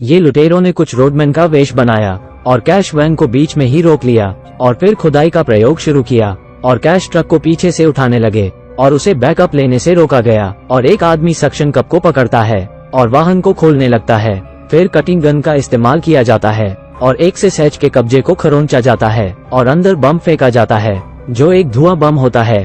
ये लुटेरों ने कुछ रोडमैन का वेश बनाया और कैश वैन को बीच में ही रोक लिया और फिर खुदाई का प्रयोग शुरू किया और कैश ट्रक को पीछे से उठाने लगे और उसे बैकअप लेने से रोका गया और एक आदमी सक्शन कप को पकड़ता है और वाहन को खोलने लगता है। फिर कटिंग गन का इस्तेमाल किया जाता है और एक से सहज के कब्जे को खरोंचा जाता है और अंदर बम फेंका जाता है जो एक धुआं बम होता है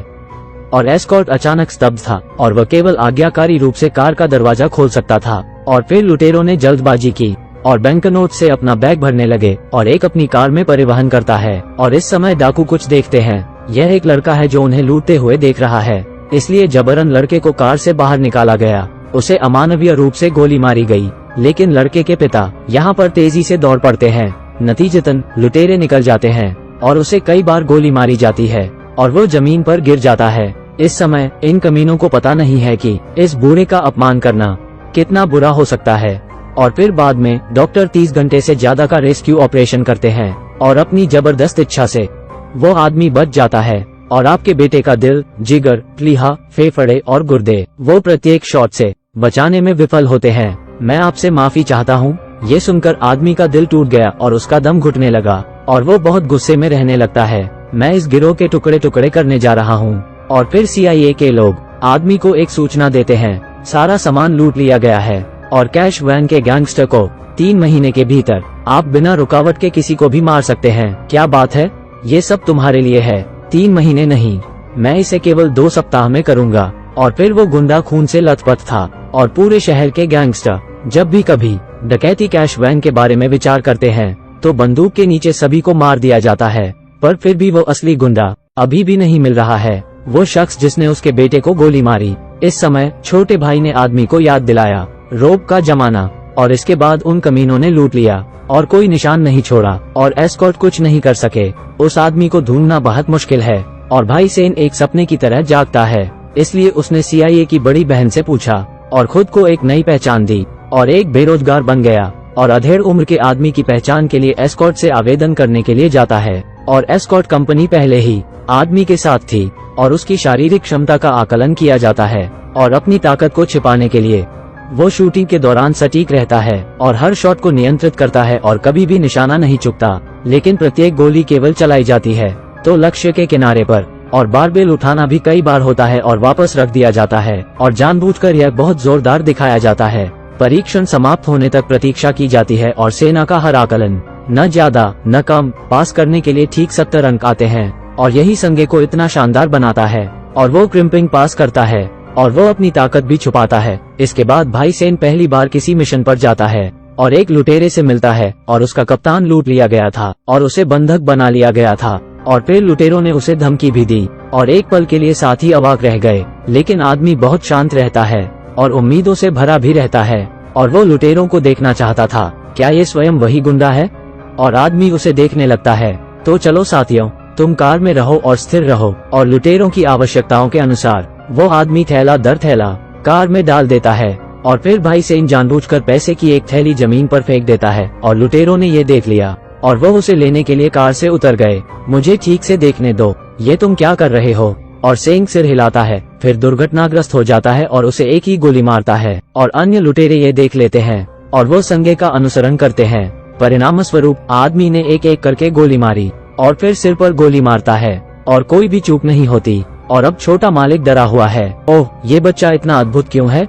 और एस्कॉर्ट अचानक स्तब्ध था और वह केवल आज्ञाकारी रूप से कार का दरवाजा खोल सकता था। और फिर लुटेरों ने जल्दबाजी की और बैंकनोट से अपना बैग भरने लगे और एक अपनी कार में परिवहन करता है। और इस समय डाकू कुछ देखते हैं। यह एक लड़का है जो उन्हें लूटते हुए देख रहा है, इसलिए जबरन लड़के को कार से बाहर निकाला गया। उसे अमानवीय रूप से गोली मारी गई, लेकिन लड़के के पिता यहाँ पर तेजी से दौड़ पड़ते हैं। नतीजतन लुटेरे निकल जाते हैं और उसे कई बार गोली मारी जाती है और वो जमीन पर गिर जाता है। इस समय इन कमीनों को पता नहीं है कि इस बूढ़े का अपमान करना कितना बुरा हो सकता है। और फिर बाद में डॉक्टर 30 घंटे से ज्यादा का रेस्क्यू ऑपरेशन करते हैं और अपनी जबरदस्त इच्छा से वो आदमी बच जाता है और आपके बेटे का दिल, जिगर, प्लीहा, फेफड़े और गुर्दे वो प्रत्येक शॉट से बचाने में विफल होते हैं। मैं आपसे माफी चाहता हूँ। ये सुनकर आदमी का दिल टूट गया और उसका दम घुटने लगा और वो बहुत गुस्से में रहने लगता है। मैं इस गिरोह के टुकड़े टुकड़े करने जा रहा हूँ। और फिर CIA के लोग आदमी को एक सूचना देते हैं, सारा सामान लूट लिया गया है और कैश वैन के गैंगस्टर को 3 महीने के भीतर आप बिना रुकावट के किसी को भी मार सकते हैं। क्या बात है, ये सब तुम्हारे लिए है। 3 महीने नहीं, मैं इसे केवल 2 सप्ताह में करूँगा। और फिर वो गुंडा खून से लथपथ था और पूरे शहर के गैंगस्टर जब भी कभी डकैती कैश वैन के बारे में विचार करते हैं तो बंदूक के नीचे सभी को मार दिया जाता है। पर फिर भी वो असली गुंडा अभी भी नहीं मिल रहा है, वो शख्स जिसने उसके बेटे को गोली मारी। इस समय छोटे भाई ने आदमी को याद दिलाया रोब का जमाना, और इसके बाद उन कमीनों ने लूट लिया और कोई निशान नहीं छोड़ा और एस्कॉर्ट कुछ नहीं कर सके। उस आदमी को ढूंढना बहुत मुश्किल है और भाई सेन एक सपने की तरह जागता है, इसलिए उसने CIA की बड़ी बहन से पूछा और खुद को एक नई पहचान दी और एक बेरोजगार बन गया और अधेड़ उम्र के आदमी की पहचान के लिए एस्कॉर्ट से आवेदन करने के लिए जाता है। और एस्कॉर्ट कंपनी पहले ही आदमी के साथ थी और उसकी शारीरिक क्षमता का आकलन किया जाता है और अपनी ताकत को छिपाने के लिए वो शूटिंग के दौरान सटीक रहता है और हर शॉट को नियंत्रित करता है और कभी भी निशाना नहीं चुकता, लेकिन प्रत्येक गोली केवल चलाई जाती है तो लक्ष्य के किनारे पर। और बारबेल उठाना भी कई बार होता है और वापस रख दिया जाता है और जानबूझकर यह बहुत जोरदार दिखाया जाता है। परीक्षण समाप्त होने तक प्रतीक्षा की जाती है और सेना का हर आकलन न ज्यादा न कम पास करने के लिए ठीक 70 अंक आते हैं और यही संगे को इतना शानदार बनाता है। और वो क्रिम्पिंग पास करता है और वो अपनी ताकत भी छुपाता है। इसके बाद भाई सेन पहली बार किसी मिशन पर जाता है और एक लुटेरे से मिलता है और उसका कप्तान लूट लिया गया था और उसे बंधक बना लिया गया था। और फिर लुटेरों ने उसे धमकी भी दी और एक पल के लिए साथी अवाक रह गए, लेकिन आदमी बहुत शांत रहता है और उम्मीदों से भरा भी रहता है और वो लुटेरों को देखना चाहता था, क्या ये स्वयं वही गुंडा है? और आदमी उसे देखने लगता है। तो चलो साथियों, तुम कार में रहो और स्थिर रहो। और लुटेरों की आवश्यकताओं के अनुसार वो आदमी थैला दर थैला कार में डाल देता है और फिर भाई सेन जानबूझकर पैसे की एक थैली जमीन पर फेंक देता है और लुटेरों ने ये देख लिया और वो उसे लेने के लिए कार से उतर गए। मुझे ठीक से देखने दो, ये तुम क्या कर रहे हो? और सेंग सिर हिलाता है, फिर दुर्घटनाग्रस्त हो जाता है और उसे एक ही गोली मारता है और अन्य लुटेरे ये देख लेते हैं और वो संगे का अनुसरण करते हैं। परिणाम स्वरूप आदमी ने एक एक करके गोली मारी और फिर सिर पर गोली मारता है और कोई भी चूक नहीं होती। और अब छोटा मालिक डरा हुआ है, ओह ये बच्चा इतना अद्भुत क्यों है?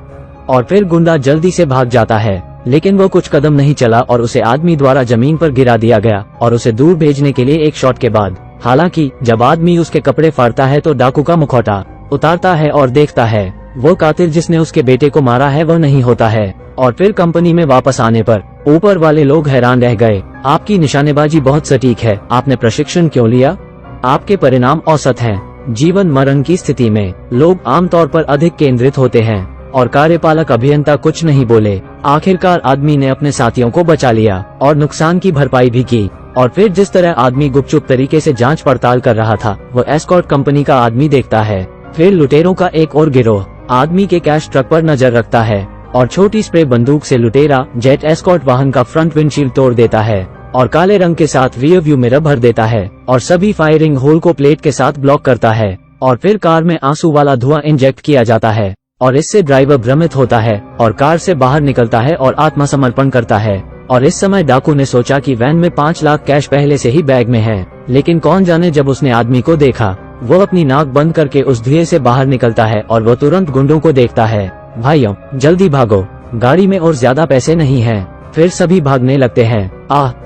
और फिर गुंडा जल्दी से भाग जाता है, लेकिन वो कुछ कदम नहीं चला और उसे आदमी द्वारा जमीन पर गिरा दिया गया और उसे दूर भेजने के लिए एक शॉट के बाद। हालांकि जब आदमी उसके कपड़े फाड़ता है तो डाकू का मुखौटा उतारता है और देखता है वो कातिल जिसने उसके बेटे को मारा है वह नहीं होता है। और फिर कंपनी में वापस आने पर ऊपर वाले लोग हैरान रह गए। आपकी निशानेबाजी बहुत सटीक है, आपने प्रशिक्षण क्यों लिया? आपके परिणाम औसत हैं। जीवन मरण की स्थिति में लोग आमतौर पर अधिक केंद्रित होते हैं और कार्यपालक अभियंता कुछ नहीं बोले। आखिरकार आदमी ने अपने साथियों को बचा लिया और नुकसान की भरपाई भी की। और फिर जिस तरह आदमी गुपचुप तरीके से जांच पड़ताल कर रहा था वो एस्कॉर्ट कंपनी का आदमी देखता है। फिर लुटेरों का एक और गिरोह आदमी के कैश ट्रक पर नजर रखता है और छोटी स्प्रे बंदूक से लुटेरा जेट एस्कॉर्ट वाहन का फ्रंट विंडशील्ड तोड़ देता है और काले रंग के साथ रियर व्यू मिरर भर देता है और सभी फायरिंग होल को प्लेट के साथ ब्लॉक करता है। और फिर कार में आंसू वाला धुआं इंजेक्ट किया जाता है और इससे ड्राइवर भ्रमित होता है और कार से बाहर निकलता है और आत्मसमर्पण करता है। और इस समय डाकू ने सोचा कि वैन में 5 लाख कैश पहले से ही बैग में है, लेकिन कौन जाने जब उसने आदमी को देखा, वो अपनी नाक बंद करके उस धुएं से बाहर निकलता है और वो तुरंत गुंडों को देखता है। भाइयों, जल्दी भागो, गाड़ी में और ज्यादा पैसे नहीं हैं। फिर सभी भागने लगते हैं।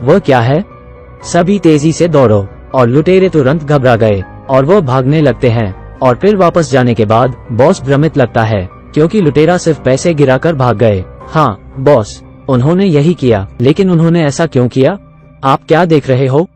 वह क्या है? सभी तेजी से दौड़ो। और लुटेरे तुरंत घबरा गए और वो भागने लगते हैं। और फिर वापस जाने के बाद बॉस भ्रमित लगता है क्योंकि लुटेरा सिर्फ पैसे गिराकर भाग गए। हाँ बॉस, उन्होंने यही किया, लेकिन उन्होंने ऐसा क्यों किया? आप क्या देख रहे हो?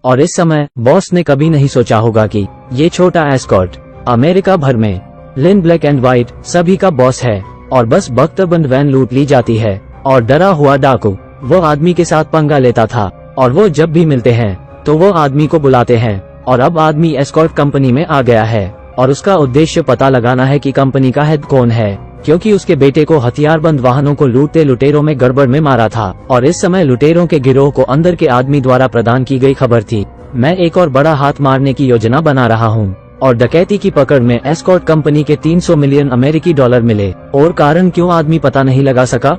और इस समय बॉस ने कभी नहीं सोचा होगा कि ये छोटा एस्कॉर्ट अमेरिका भर में लिन ब्लैक एंड व्हाइट सभी का बॉस है और बस बख्तरबंद वैन लूट ली जाती है। और डरा हुआ डाकू वो आदमी के साथ पंगा लेता था और वो जब भी मिलते हैं तो वो आदमी को बुलाते हैं। और अब आदमी एस्कॉर्ट कंपनी में आ गया है और उसका उद्देश्य पता लगाना है कि कंपनी का हेड कौन है, क्योंकि उसके बेटे को हथियारबंद वाहनों को लूटते लुटेरों में गड़बड़ में मारा था। और इस समय लुटेरों के गिरोह को अंदर के आदमी द्वारा प्रदान की गई खबर थी, मैं एक और बड़ा हाथ मारने की योजना बना रहा हूँ। और डकैती की पकड़ में एस्कॉर्ट कंपनी के 300 मिलियन अमेरिकी डॉलर मिले। और कारण क्यों आदमी पता नहीं लगा सका?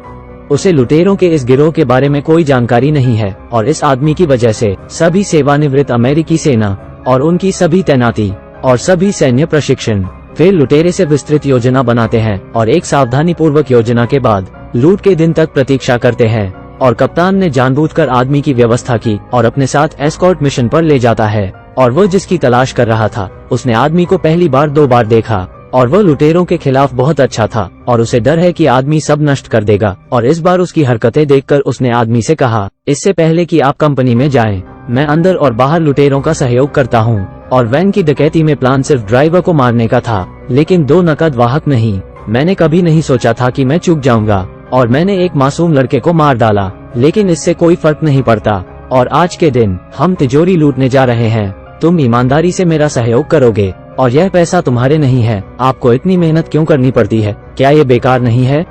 उसे लुटेरों के इस गिरोह के बारे में कोई जानकारी नहीं है और इस आदमी की वजह से सभी सेवानिवृत्त अमेरिकी सेना और उनकी सभी तैनाती और सभी सैन्य प्रशिक्षण। फिर लुटेरे से विस्तृत योजना बनाते हैं और एक सावधानी पूर्वक योजना के बाद लूट के दिन तक प्रतीक्षा करते हैं। और कप्तान ने जानबूझकर आदमी की व्यवस्था की और अपने साथ एस्कॉर्ट मिशन पर ले जाता है। और वो जिसकी तलाश कर रहा था उसने आदमी को पहली बार 2 बार देखा और वो लुटेरों के खिलाफ बहुत अच्छा था और उसे डर है कि आदमी सब नष्ट कर देगा। और इस बार उसकी हरकतें देखकर उसने आदमी से कहा, इससे पहले कि आप कंपनी में जाएं, मैं अंदर और बाहर लुटेरों का सहयोग करता हूँ। और वैन की डकैती में प्लान सिर्फ ड्राइवर को मारने का था, लेकिन 2 नकद वाहक नहीं। मैंने कभी नहीं सोचा था कि मैं चूक जाऊंगा और मैंने एक मासूम लड़के को मार डाला, लेकिन इससे कोई फर्क नहीं पड़ता। और आज के दिन हम तिजोरी लूटने जा रहे हैं। तुम ईमानदारी से मेरा सहयोग करोगे और यह पैसा तुम्हारे नहीं है। आपको इतनी मेहनत क्यों करनी पड़ती है? क्या ये बेकार नहीं है?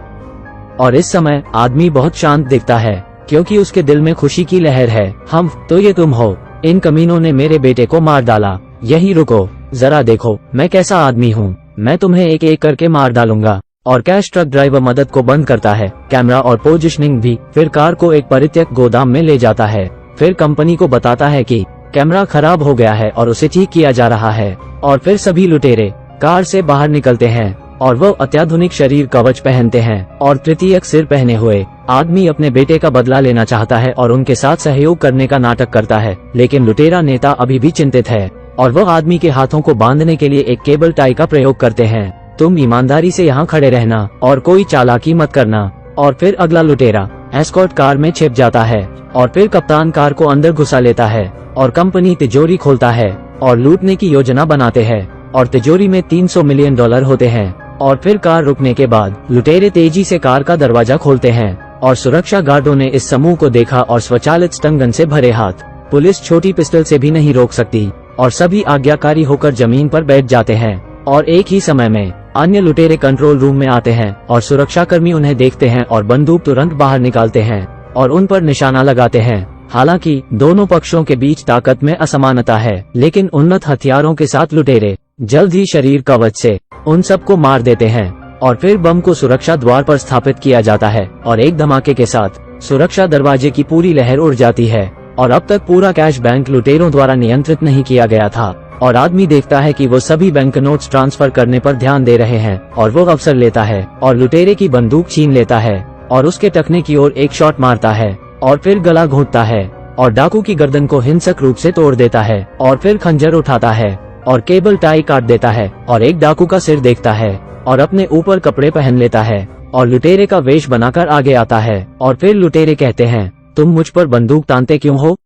और इस समय आदमी बहुत शांत दिखता है क्योंकि उसके दिल में खुशी की लहर है। हम तो ये तुम हो, इन कमीनों ने मेरे बेटे को मार डाला। यही रुको, जरा देखो मैं कैसा आदमी हूँ। मैं तुम्हें एक एक करके मार डालूंगा। और कैश ट्रक ड्राइवर मदद को बंद करता है, कैमरा और पोजिशनिंग भी। फिर कार को एक परित्यक्त गोदाम में ले जाता है। फिर कंपनी को बताता है कि कैमरा खराब हो गया है और उसे ठीक किया जा रहा है। और फिर सभी लुटेरे कार से बाहर निकलते हैं और वो अत्याधुनिक शरीर कवच पहनते हैं और तृतीयक सिर पहने हुए आदमी अपने बेटे का बदला लेना चाहता है और उनके साथ सहयोग करने का नाटक करता है। लेकिन लुटेरा नेता अभी भी चिंतित है और वो आदमी के हाथों को बांधने के लिए एक केबल टाई का प्रयोग करते हैं। तुम ईमानदारी से यहाँ खड़े रहना और कोई चालाकी मत करना। और फिर अगला लुटेरा एस्कॉर्ट कार में छिप जाता है और फिर कप्तान कार को अंदर घुसा लेता है और कंपनी तिजोरी खोलता है और लूटने की योजना बनाते हैं। और तिजोरी में 300 मिलियन डॉलर होते हैं। और फिर कार रुकने के बाद लुटेरे तेजी से कार का दरवाजा खोलते हैं और सुरक्षा गार्डों ने इस समूह को देखा और स्वचालित स्टंगन से भरे हाथ, पुलिस छोटी पिस्टल से भी नहीं रोक सकती और सभी आज्ञाकारी होकर जमीन पर बैठ जाते हैं। और एक ही समय में अन्य लुटेरे कंट्रोल रूम में आते हैं और सुरक्षाकर्मी उन्हें देखते हैं और बंदूक तुरंत बाहर निकालते हैं और उन पर निशाना लगाते हैं। हालांकि दोनों पक्षों के बीच ताकत में असमानता है, लेकिन उन्नत हथियारों के साथ लुटेरे जल्द ही शरीर कवच से उन सबको मार देते हैं। और फिर बम को सुरक्षा द्वार पर स्थापित किया जाता है और एक धमाके के साथ सुरक्षा दरवाजे की पूरी लहर उड़ जाती है। और अब तक पूरा कैश बैंक लुटेरों द्वारा नियंत्रित नहीं किया गया था और आदमी देखता है कि वो सभी बैंक नोट्स ट्रांसफर करने पर ध्यान दे रहे हैं और वो अवसर लेता है और लुटेरे की बंदूक छीन लेता है और उसके टखने की ओर एक शॉट मारता है और फिर गला घोंटता है और डाकू की गर्दन को हिंसक रूप से तोड़ देता है। और फिर खंजर उठाता है और केबल टाई काट देता है और एक डाकू का सिर देखता है और अपने ऊपर कपड़े पहन लेता है और लुटेरे का वेश बनाकर आगे आता है। और फिर लुटेरे कहते हैं, तुम मुझ पर बंदूक तानते क्यों हो?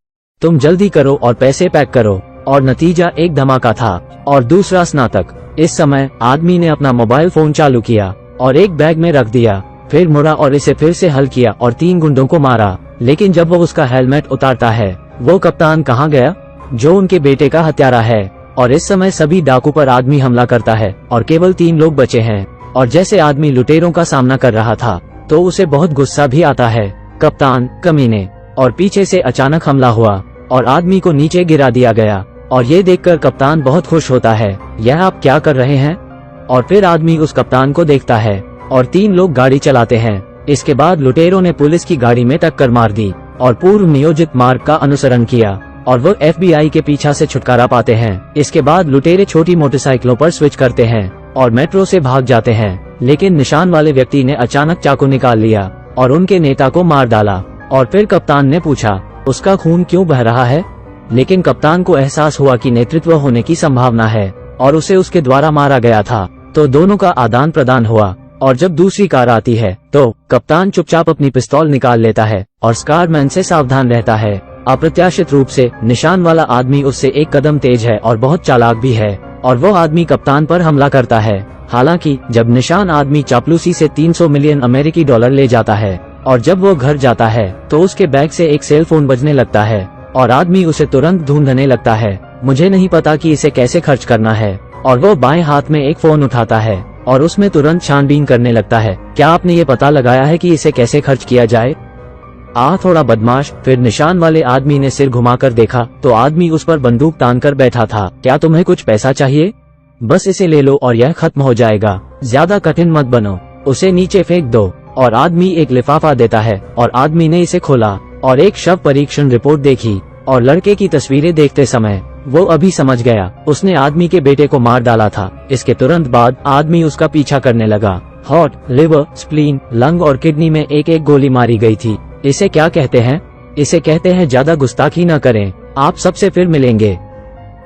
तुम जल्दी करो और पैसे पैक करो। और नतीजा एक धमाका था और दूसरा स्नातक। इस समय आदमी ने अपना मोबाइल फोन चालू किया और एक बैग में रख दिया, फिर मुड़ा और इसे फिर से हल किया और 3 गुंडों को मारा। लेकिन जब वो उसका हेलमेट उतारता है, वो कप्तान कहाँ गया जो उनके बेटे का हत्यारा है। और इस समय सभी डाकू पर आदमी हमला करता है और केवल 3 लोग बचे हैं। और जैसे आदमी लुटेरों का सामना कर रहा था तो उसे बहुत गुस्सा भी आता है। कप्तान कमीने। और पीछे से अचानक हमला हुआ और आदमी को नीचे गिरा दिया गया। और ये देखकर कप्तान बहुत खुश होता है। यह आप क्या कर रहे हैं? और फिर आदमी उस कप्तान को देखता है और 3 लोग गाड़ी चलाते हैं। इसके बाद लुटेरों ने पुलिस की गाड़ी में टक्कर मार दी और पूर्व नियोजित मार्ग का अनुसरण किया और वो FBI के पीछा से छुटकारा पाते हैं। इसके बाद लुटेरे छोटी मोटरसाइकिलों पर स्विच करते हैं और मेट्रो से भाग जाते हैं, लेकिन निशान वाले व्यक्ति ने अचानक चाकू निकाल लिया और उनके नेता को मार डाला। और फिर कप्तान ने पूछा, उसका खून क्यों बह रहा है? लेकिन कप्तान को एहसास हुआ कि नेतृत्व होने की संभावना है और उसे उसके द्वारा मारा गया था। तो दोनों का आदान प्रदान हुआ और जब दूसरी कार आती है तो कप्तान चुपचाप अपनी पिस्तौल निकाल लेता है और स्कारमैन से सावधान रहता है। अप्रत्याशित रूप से निशान वाला आदमी उससे 1 कदम तेज है और बहुत चालाक भी है और वो आदमी कप्तान पर हमला करता है। हालांकि जब निशान आदमी चापलूसी से 300 मिलियन अमेरिकी डॉलर ले जाता है और जब वो घर जाता है तो उसके बैग से एक सेल फोन बजने लगता है और आदमी उसे तुरंत ढूंढने लगता है। मुझे नहीं पता कि इसे कैसे खर्च करना है, और वो बाएं हाथ में एक फोन उठाता है और उसमें तुरंत छानबीन करने लगता है। क्या आपने ये पता लगाया है कि इसे कैसे खर्च किया जाए? थोड़ा बदमाश। फिर निशान वाले आदमी ने सिर घुमाकर देखा तो आदमी उस पर बंदूक तान कर बैठा था। क्या तुम्हें कुछ पैसा चाहिए? बस इसे ले लो और यह खत्म हो जाएगा। ज्यादा कठिन मत बनो, उसे नीचे फेंक दो। और आदमी एक लिफाफा देता है और आदमी ने इसे खोला और एक शव परीक्षण रिपोर्ट देखी और लड़के की तस्वीरें देखते समय वो अभी समझ गया उसने आदमी के बेटे को मार डाला था। इसके तुरंत बाद आदमी उसका पीछा करने लगा। हार्ट, लिवर, स्प्लीन, लंग और किडनी में एक एक गोली मारी गई थी। इसे क्या कहते हैं? इसे कहते हैं ज्यादा गुस्ताखी न करें। आप सबसे फिर मिलेंगे।